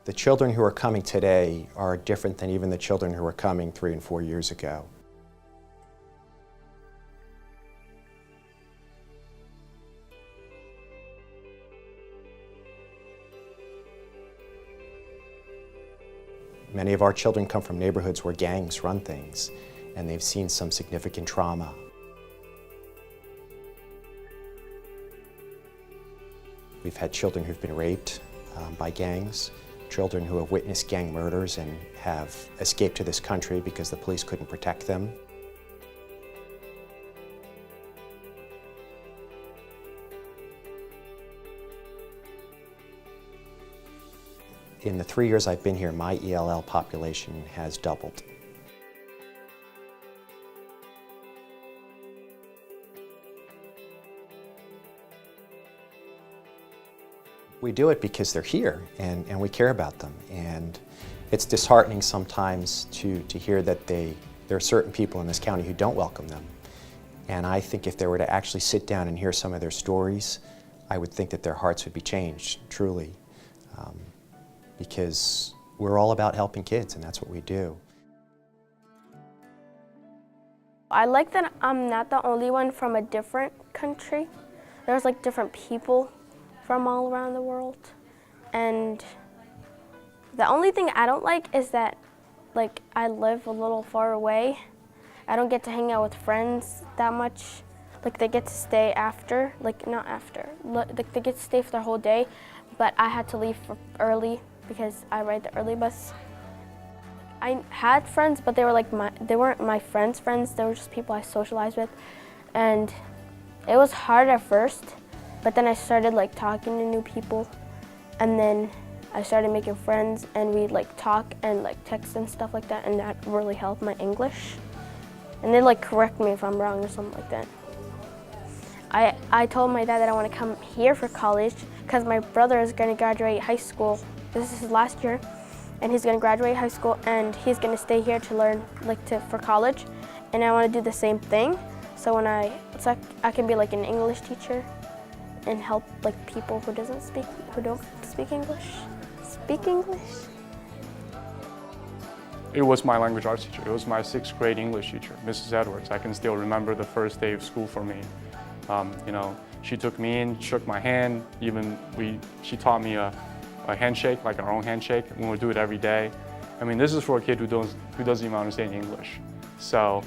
The children who are coming today are different than even the children who were coming 3 and 4 years ago. Many of our children come from neighborhoods where gangs run things, and they've seen some significant trauma. We've had children who've been raped by gangs, children who have witnessed gang murders and have escaped to this country because the police couldn't protect them. In the 3 years I've been here, my ELL population has doubled. We do it because they're here and we care about them. And it's disheartening sometimes to hear that there are certain people in this county who don't welcome them. And I think if they were to actually sit down and hear some of their stories, I would think that their hearts would be changed, truly. Because we're all about helping kids, and that's what we do. I like that I'm not the only one from a different country. There's like different people from all around the world. And the only thing I don't like is that like I live a little far away. I don't get to hang out with friends that much. Like they get to stay after, like not after, like they get to stay for the whole day, but I had to leave early because I ride the early bus. I had friends, but they weren't my friends' friends. They were just people I socialized with, and it was hard at first. But then I started like talking to new people, and then I started making friends, and we'd like talk and like text and stuff like that, and that really helped my English. And they'd like correct me if I'm wrong or something like that. I told my dad that I want to come here for college because my brother is going to graduate high school. This is his last year, and he's going to graduate high school, and he's going to stay here to learn, for college. And I want to do the same thing, so I can be like an English teacher and help like people who don't speak English. Speak English. It was my language arts teacher. It was my 6th grade English teacher, Mrs. Edwards. I can still remember the first day of school for me. She took me in, shook my hand. She taught me a handshake, like our own handshake, and we do it every day. I mean, this is for a kid who doesn't even understand English. So,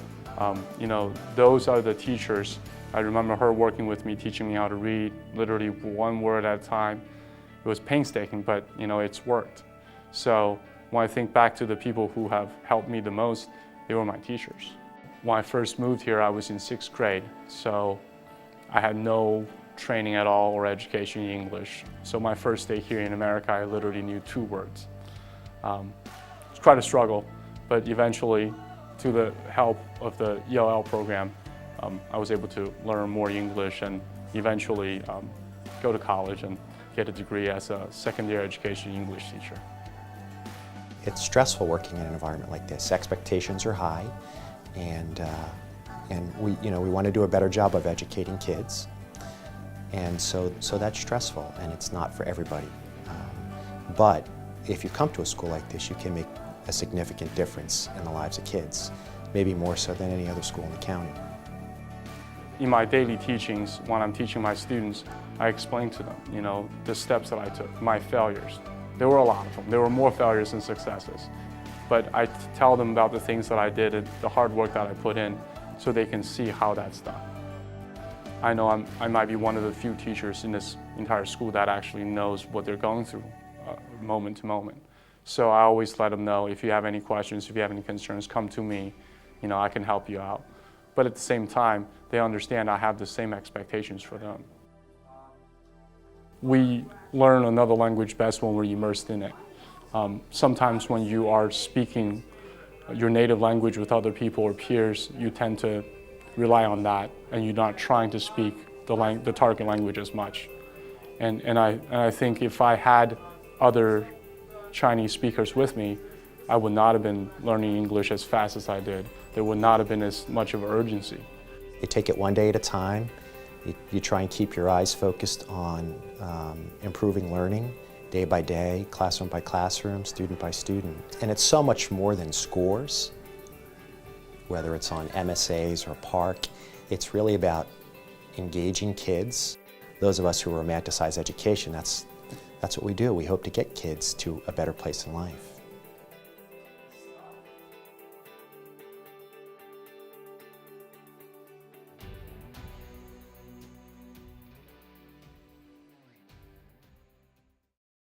those are the teachers. I remember her working with me, teaching me how to read, literally one word at a time. It was painstaking, but it's worked. So when I think back to the people who have helped me the most, they were my teachers. When I first moved here, I was in 6th grade, so I had no training at all or education in English. So my first day here in America, I literally knew 2 words. It's quite a struggle, but eventually, to the help of the ELL program, I was able to learn more English and eventually go to college and get a degree as a secondary education English teacher. It's stressful working in an environment like this. Expectations are high, and we want to do a better job of educating kids. And so that's stressful, and it's not for everybody. But if you come to a school like this, you can make a significant difference in the lives of kids, maybe more so than any other school in the county. In my daily teachings, when I'm teaching my students, I explain to them, the steps that I took, my failures. There were a lot of them. There were more failures than successes. But I tell them about the things that I did and the hard work that I put in so they can see how that's done. I know I might be one of the few teachers in this entire school that actually knows what they're going through moment to moment. So I always let them know, if you have any questions, if you have any concerns, come to me. I can help you out. But at the same time, they understand I have the same expectations for them. We learn another language best when we're immersed in it. Sometimes when you are speaking your native language with other people or peers, you tend to rely on that, and you're not trying to speak the target language as much. And I think if I had other Chinese speakers with me, I would not have been learning English as fast as I did. There would not have been as much of an urgency. You take it one day at a time. You try and keep your eyes focused on improving learning day by day, classroom by classroom, student by student. And it's so much more than scores, whether it's on MSAs or PARC. It's really about engaging kids. Those of us who romanticize education, that's what we do. We hope to get kids to a better place in life.